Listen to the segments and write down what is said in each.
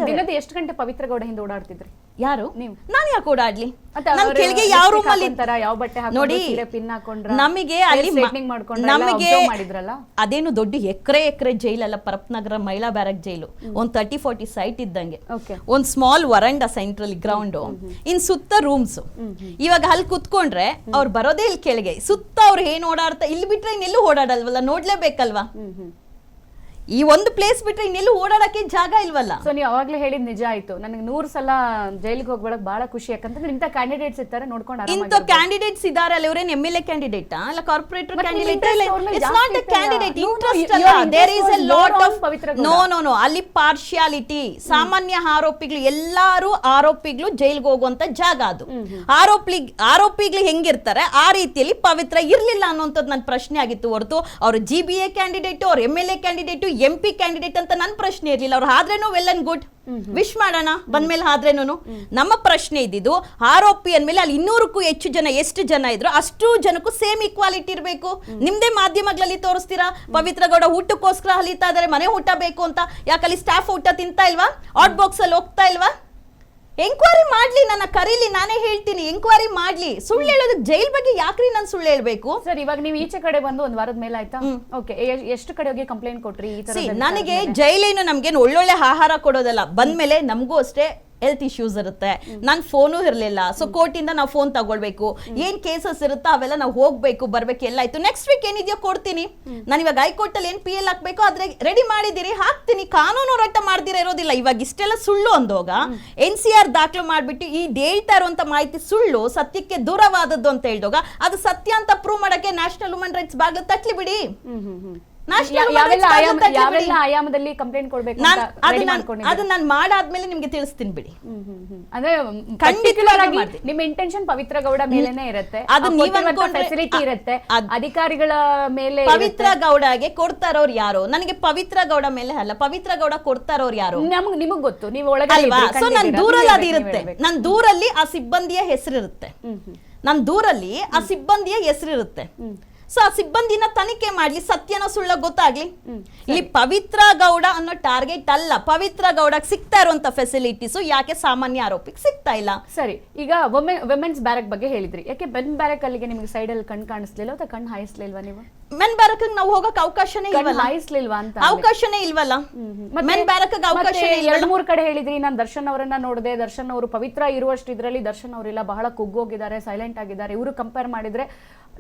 ದಿನದ ಎಷ್ಟು ಗಂಟೆ ಪವಿತ್ರ ಗೌಡ ಹಿಂದೆ ಓಡಾಡ್ತಿದ್ರಿ? ಯಾರು? ನೀವು. ನಾನು ಯಾಕೆ ಓಡಾಡ್ಲಿ? ನನ್ ಕೆಳಗೆ ಯಾವ ರೂಮ್ ಅಲ್ಲಿ ಯಾವ ಬಟ್ಟೆ ನೋಡಿ, ಪಿನ್ ಹಾಕೊಂಡ್ರ, ನಮಗೆ ಅಲ್ಲಿ ನಮಗೆ ಮಾಡಿದ್ರಲ್ಲ, ಅದೇನು ದೊಡ್ಡ ಎಕರೆ ಜೈಲಲ್ಲ, ಪರಪ್ನಗರ ಮಹಿಳಾ ಬ್ಯಾರಕ್ ಜೈಲು. ಒಂದ್ 30-40 ಸೈಟ್ ಇದ್ದಂಗೆ, ಒಂದ್ ಸ್ಮಾಲ್ ವರಂಡ ಸೆಂಟ್ರಲ್ ಗ್ರೌಂಡ್, ಇನ್ ಸುತ್ತ ರೂಮ್ಸ್. ಇವಾಗ ಅಲ್ಲಿ ಕುತ್ಕೊಂಡ್ರೆ ಅವ್ರು ಬರೋದೇ ಇಲ್ಲಿ ಕೆಳಗೆ, ಸುತ್ತ ಅವ್ರು ಏನ್ ಓಡಾಡ್ತಾ, ಇಲ್ಲಿ ಬಿಟ್ರೆ ಇನ್ನೆಲ್ಲೂ ಓಡಾಡಲ್ವಲ್ಲ, ನೋಡ್ಲೇಬೇಕಲ್ವಾ? ಈ ಒಂದು ಪ್ಲೇಸ್ ಬಿಟ್ರೆ ಇನ್ನೆಲ್ಲೂ ಓಡಾಡಕ್ಕೆ ಜಾಗ ಇಲ್ವಲ್ಲ. ಸೊ ನೀವು ಅವಾಗ್ಲೇ ಹೇಳಿದ್ ನಿಜ ಆಯ್ತು, ನನಗೆ 100 ಸಲ ಜೈಲಿಗೆ ಹೋಗ್ಬೇಡಕ್ ಬಹಳ ಖುಷಿ. ಯಾಕಂದ್ರೆ ಇಂಥ ಕ್ಯಾಂಡಿಡೇಟ್ಸ್ ಇರ್ತಾರೆ, ನೋಡ್ಕೊಂಡು ಇಂಥ ಕ್ಯಾಂಡಿಡೇಟ್ಸ್ ಇದ್ದಾರೆ ಅಲ್ಲಿ. ಅವ್ರೇನ್ ಎಂ.ಎಲ್.ಎ ಕ್ಯಾಂಡಿಡೇಟ್ ಅಲ್ಲ, corporator candidate? It's not a candidate, interest ಅಲ್ಲ. There is a lot of no ಅಲ್ಲಿ ಪಾರ್ಶಿಯಾಲಿಟಿ. ಸಾಮಾನ್ಯ ಆರೋಪಿಗಳು, ಎಲ್ಲಾರು ಆರೋಪಿಗಳು ಜೈಲ್ಗೆ ಹೋಗುವಂತ ಜಾಗ ಅದು. ಆರೋಪಿಗಳು ಹೆಂಗಿರ್ತಾರೆ ಆ ರೀತಿಯಲ್ಲಿ ಪವಿತ್ರ ಇರ್ಲಿಲ್ಲ ಅನ್ನುವಂಥದ್ದು ನನ್ನ ಪ್ರಶ್ನೆ ಆಗಿತ್ತು ಹೊರತು ಅವ್ರು GBA ಕ್ಯಾಂಡಿಡೇಟ್, ಅವ್ರ ಎಂ.ಎಲ್.ಎ ಕ್ಯಾಂಡಿಡೇಟ್, MP ಕ್ಯಾಂಡಿಡೇಟ್ ಅಂತ ನನ್ನ ಪ್ರಶ್ನೆ ಇರ್ಲಿಲ್ಲ. ಅವ್ರು ಆದ್ರೇನು ವೆಲ್ ಅಂಡ್ ಗುಡ್, ವಿಶ್ ಮಾಡೋಣ ಬಂದ್ಮೇಲೆ. ಆದ್ರೇನು ನಮ್ಮ ಪ್ರಶ್ನೆ ಇದ್ದಿದ್ದು ಆರೋಪಿ ಅಂದ್ಮೇಲೆ ಅಲ್ಲಿ 200ಕ್ಕೂ ಹೆಚ್ಚು ಜನ, ಎಷ್ಟು ಜನ ಇದ್ರು ಅಷ್ಟು ಜನಕ್ಕೂ ಸೇಮ್ ಈಕ್ವಾಲಿಟಿ ಇರಬೇಕು. ನಿಮ್ದೇ ಮಾಧ್ಯಮಗಳಲ್ಲಿ ತೋರಿಸ್ತೀರಾ ಪವಿತ್ರ ಗೌಡ ಊಟಕ್ಕೋಸ್ಕರ ಹಲಿತಾ ಇದಾರೆ, ಮನೆ ಊಟ ಬೇಕು ಅಂತ. ಯಾಕಲ್ಲಿ ಸ್ಟಾಫ್ ಊಟ ತಿಂತಾ ಇಲ್ವಾ? ಔಟ್ ಬಾಕ್ಸ್ ಅಲ್ಲಿ ಹೋಗ್ತಾ ಇಲ್ವಾ? ಎಂಕ್ವೈರಿ ಮಾಡ್ಲಿ, ನನ್ನ ಕರೀಲಿ, ನಾನೇ ಹೇಳ್ತೀನಿ. ಎಂಕ್ವೈರಿ ಮಾಡ್ಲಿ. ಸುಳ್ಳು ಹೇಳೋದಕ್ಕೆ ಜೈಲ್ ಬಗ್ಗೆ ಯಾಕ್ರಿ ನಾನು ಸುಳ್ಳು ಹೇಳ್ಬೇಕು? ಸರ್, ಇವಾಗ ನೀವು ಈಚೆ ಕಡೆ ಬಂದು ಒಂದ್ ವಾರದ ಮೇಲೆ ಆಯ್ತಾ? ಓಕೆ, ಎಷ್ಟು ಕಡೆ ಹೋಗಿ ಕಂಪ್ಲೇಂಟ್ ಕೊಟ್ರಿ? ನನಗೆ ಜೈಲೇನು ನಮ್ಗೇನು ಒಳ್ಳೊಳ್ಳೆ ಆಹಾರ ಕೊಡೋದಲ್ಲ. ಬಂದ್ಮೇಲೆ ನಮಗೂ ಅಷ್ಟೇ ಹೆಲ್ತ್ ಇಶ್ಯೂಸ್ ಇರುತ್ತೆ. ನನ್ ಫೋನು ಇರಲಿಲ್ಲ, ಸೊ ಕೋರ್ಟಿಂದ ನಾವು ಫೋನ್ ತಗೊಳ್ಬೇಕು. ಏನ್ ಕೇಸಸ್ ಇರುತ್ತೋ ಅವೆಲ್ಲ ನಾವು ಹೋಗ್ಬೇಕು, ಬರ್ಬೇಕು, ಎಲ್ಲ ಆಯ್ತು. ನೆಕ್ಸ್ಟ್ ವೀಕ್ ಏನಿದೆಯೋ ಕೊಡ್ತೀನಿ. ನಾನು ಇವಾಗ ಹೈಕೋರ್ಟ್ ಅಲ್ಲಿ ಏನ್ PL ಹಾಕ್ಬೇಕು ಆದ್ರೆ ರೆಡಿ ಮಾಡಿದಿರಿ, ಹಾಕ್ತೀನಿ. ಕಾನೂನು ಹೋರಾಟ ಮಾಡ್ದಿರ ಇರೋದಿಲ್ಲ. ಇವಾಗ ಇಷ್ಟೆಲ್ಲ ಸುಳ್ಳು ಅಂದೋಗ NCR ದಾಖಲು ಮಾಡ್ಬಿಟ್ಟು ಈ ಹೇಳ್ತಾ ಇರುವಂತ ಮಾಹಿತಿ ಸುಳ್ಳು, ಸತ್ಯಕ್ಕೆ ದೂರವಾದದ್ದು ಅಂತ ಹೇಳಿದಾಗ ಅದು ಸತ್ಯ ಅಂತ ಪ್ರೂವ್ ಮಾಡಕ್ಕೆ ನ್ಯಾಷನಲ್ ಹ್ಯೂಮನ್ ರೈಟ್ಸ್ ಬಾಗ್ಲು ತಟ್ಲಿ ಬಿಡಿ. ಆಯಾಮದಲ್ಲಿ ಕಂಪ್ಲೇಂಟ್ ಕೊಡ್ಬೇಕು ಅದು ನಾನು ಮಾಡಾದ್ಮೇಲೆ ನಿಮ್ಗೆ ತಿಳಿಸ್ತೀನಿ ಬಿಡಿ. ಅಂದ್ರೆ ಖಂಡಿತವಾಗಿ ನಿಮ್ಮ ಇಂಟೆನ್ಷನ್ ಪವಿತ್ರ ಗೌಡ ಮೇಲೇನೆ ಇರುತ್ತೆ, ಅದು ಫೆಸಿಲಿಟಿ ಇರುತ್ತೆ, ಅಧಿಕಾರಿಗಳ ಮೇಲೆ. ಪವಿತ್ರ ಗೌಡಗೆ ಕೊಡ್ತಾ ಇರೋರು ಯಾರು? ನನಗೆ ಪವಿತ್ರ ಗೌಡ ಮೇಲೆ ಅಲ್ಲ, ಪವಿತ್ರ ಗೌಡ ಕೊಡ್ತಾ ಇರೋರು ಯಾರು ನಿಮಗ್ ಗೊತ್ತು. ನೀವು ಒಳಗೆ ಸೊ ನನ್ ದೂರಲ್ಲಿ ಅದಿರುತ್ತೆ, ನನ್ ದೂರಲ್ಲಿ ಆ ಸಿಬ್ಬಂದಿಯ ಹೆಸರಿರುತ್ತೆ, ನನ್ ದೂರಲ್ಲಿ ಆ ಸಿಬ್ಬಂದಿಯ ಹೆಸರಿರುತ್ತೆ. ಸೊ ಆ ಸಿಬ್ಬಂದಿನ ತನಿಖೆ ಮಾಡ್ಲಿ, ಸತ್ಯನ ಸುಳ್ಳ ಗೊತ್ತಾಗ್ಲಿ. ಇಲ್ಲಿ ಪವಿತ್ರ ಗೌಡ ಅನ್ನೋ ಟಾರ್ಗೆಟ್ ಅಲ್ಲ, ಪವಿತ್ರ ಗೌಡಕ್ಕೆ ಸಿಗ್ತಾ ಇರುವಂತ ಫೆಸಿಲಿಟೀಸ್ ಯಾಕೆ ಸಾಮಾನ್ಯ ಆರೋಪಿಗೆ ಸಿಗ್ತಾ ಇಲ್ಲ? ಸರಿ, ಈಗ ವುಮೆನ್ಸ್ ಬ್ಯಾರಕ್ ಬಗ್ಗೆ ಹೇಳಿದ್ರಿ. ಯಾಕೆ ಮೆನ್ ಬ್ಯಾರಕ್ ಅಲ್ಲಿಗೆ ನಿಮ್ಗೆ ಸೈಡ್ ಅಲ್ಲಿ ಕಣ್ ಕಾಣಿಸ್ಲಿಲ್ಲ ಅಥವಾ ಕಣ್ ಹಾಯಿಸ್ಲಿಲ್ವಾ? ನೀವು ಮೆನ್ ಬ್ಯಾರಕ್ ನಾವು ಹೋಗಕ್ ಅವಕಾಶನೇ ಇಲ್ವಲ್ಲ, ಹಾಯಿಸ್ಲಿಲ್ವಾ ಅಂತ? ಅವಕಾಶನೇ ಇಲ್ವಲ್ಲ ಮೆನ್ ಬ್ಯಾರಕ್ ಅವಕಾಶ. 2-3 ಕಡೆ ಹೇಳಿದ್ರಿ, ನಾನು ದರ್ಶನ್ ಅವರನ್ನ ನೋಡಿದೆ, ದರ್ಶನ್ ಅವರು ಪವಿತ್ರ ಇರುವಷ್ಟು ಇದ್ರಲ್ಲಿ ದರ್ಶನ್ ಅವರಿಲ್ಲ, ಬಹಳ ಕುಗ್ಗೋಗಿದ್ದಾರೆ, ಸೈಲೆಂಟ್ ಆಗಿದ್ದಾರೆ. ಇವರು ಕಂಪೇರ್ ಮಾಡಿದ್ರೆ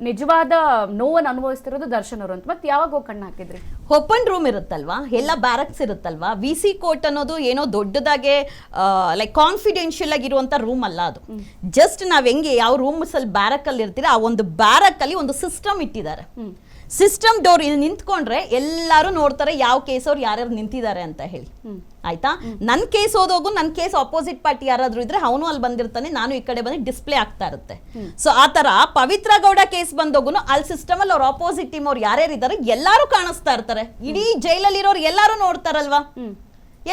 ನಿಜವಾದ ನೋವನ್ನು ಅನುಭವಿಸ್ತಿರೋದು ದರ್ಶನ್ ಅವರು ಅಂತ. ಮತ್ತೆ ಯಾವಾಗ ಹೋಗಿ ಕಣ್ಣು ಹಾಕಿದ್ರಿ? ಓಪನ್ ರೂಮ್ ಇರುತ್ತಲ್ವಾ, ಎಲ್ಲ ಬ್ಯಾರಕ್ಸ್ ಇರುತ್ತಲ್ವಾ. VC ಕೋರ್ಟ್ ಅನ್ನೋದು ಏನೋ ದೊಡ್ಡದಾಗೆ ಲೈಕ್ ಕಾನ್ಫಿಡೆನ್ಷಿಯಲ್ ಆಗಿರುವಂತ ರೂಮ್ ಅಲ್ಲ ಅದು. ಜಸ್ಟ್ ನಾವ್ ಹೆಂಗೆ ಯಾವ ರೂಮ್ಸ್ ಅಲ್ಲಿ ಬ್ಯಾರಕ್ ಅಲ್ಲಿ ಇರ್ತೀರ, ಆ ಒಂದು ಬ್ಯಾರಕ್ ಅಲ್ಲಿ ಒಂದು ಸಿಸ್ಟಮ್ ಇಟ್ಟಿದ್ದಾರೆ. ಸಿಸ್ಟಮ್ ಡೋರ್ ಇಲ್ಲಿ ನಿಂತ್ಕೊಂಡ್ರೆ ಎಲ್ಲಾರು ನೋಡ್ತಾರೆ ಯಾವ ಕೇಸ್ ಅವ್ರು ಯಾರ್ಯಾರು ನಿಂತಿದ್ದಾರೆ ಅಂತ ಹೇಳಿ. ಆಯ್ತಾ? ನನ್ ಕೇಸ್ ಓದೋಗು, ನನ್ ಕೇಸ್ ಅಪೋಸಿಟ್ ಪಾರ್ಟಿ ಯಾರಾದ್ರೂ ಇದ್ರೆ ಅವನು ಅಲ್ಲಿ ಬಂದಿರ್ತಾನೆ, ನಾನು ಈ ಕಡೆ ಬಂದು ಡಿಸ್ಪ್ಲೇ ಆಗ್ತಾ ಇರುತ್ತೆ. ಸೊ ಆ ತರ ಪವಿತ್ರ ಗೌಡ ಕೇಸ್ ಬಂದೋಗುನು ಅಲ್ಲಿ ಸಿಸ್ಟಮ್ ಅಲ್ಲಿ ಅವ್ರ ಅಪೋಸಿಟ್ ಟೀಮ್ ಅವ್ರು ಯಾರ್ಯಾರು ಇದ್ದಾರೆ ಎಲ್ಲಾರು ಕಾಣಿಸ್ತಾ ಇರ್ತಾರೆ. ಇಡೀ ಜೈಲಲ್ಲಿ ಇರೋರು ಎಲ್ಲಾರು ನೋಡ್ತಾರಲ್ವಾ,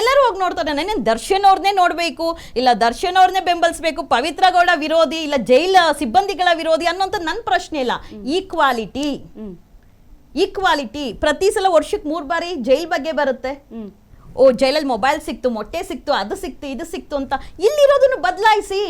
ಎಲ್ಲರೂ ಹೋಗಿ ನೋಡ್ತಾರೆ. ನಾನೇನು ದರ್ಶನ್ ಅವ್ರನ್ನೇ ನೋಡ್ಬೇಕು, ಇಲ್ಲ ದರ್ಶನ್ ಅವ್ರನ್ನೇ ಬೆಂಬಲಿಸಬೇಕು, ಪವಿತ್ರ ಗೌಡ ವಿರೋಧಿ ಇಲ್ಲ ಜೈಲ ಸಿಬ್ಬಂದಿಗಳ ವಿರೋಧಿ ಅನ್ನೋಂಥ ನನ್ನ ಪ್ರಶ್ನೆ ಇಲ್ಲ. ಈಕ್ವಾಲಿಟಿ ಪ್ರತಿ ಸಲ ವರ್ಷಕ್ಕೆ 3 ಬಾರಿ ಜೈಲ್ ಬಗ್ಗೆ ಬರುತ್ತೆ. ಓ ಜೈಲಲ್ಲಿ ಮೊಬೈಲ್ ಸಿಕ್ತು, ಮೊಟ್ಟೆ ಸಿಕ್ತು, ಅದು ಸಿಕ್ತು, ಇದು ಸಿಕ್ತು ಅಂತ. ಇಲ್ಲಿರೋದನ್ನು ಬದಲಾಯಿಸಿ.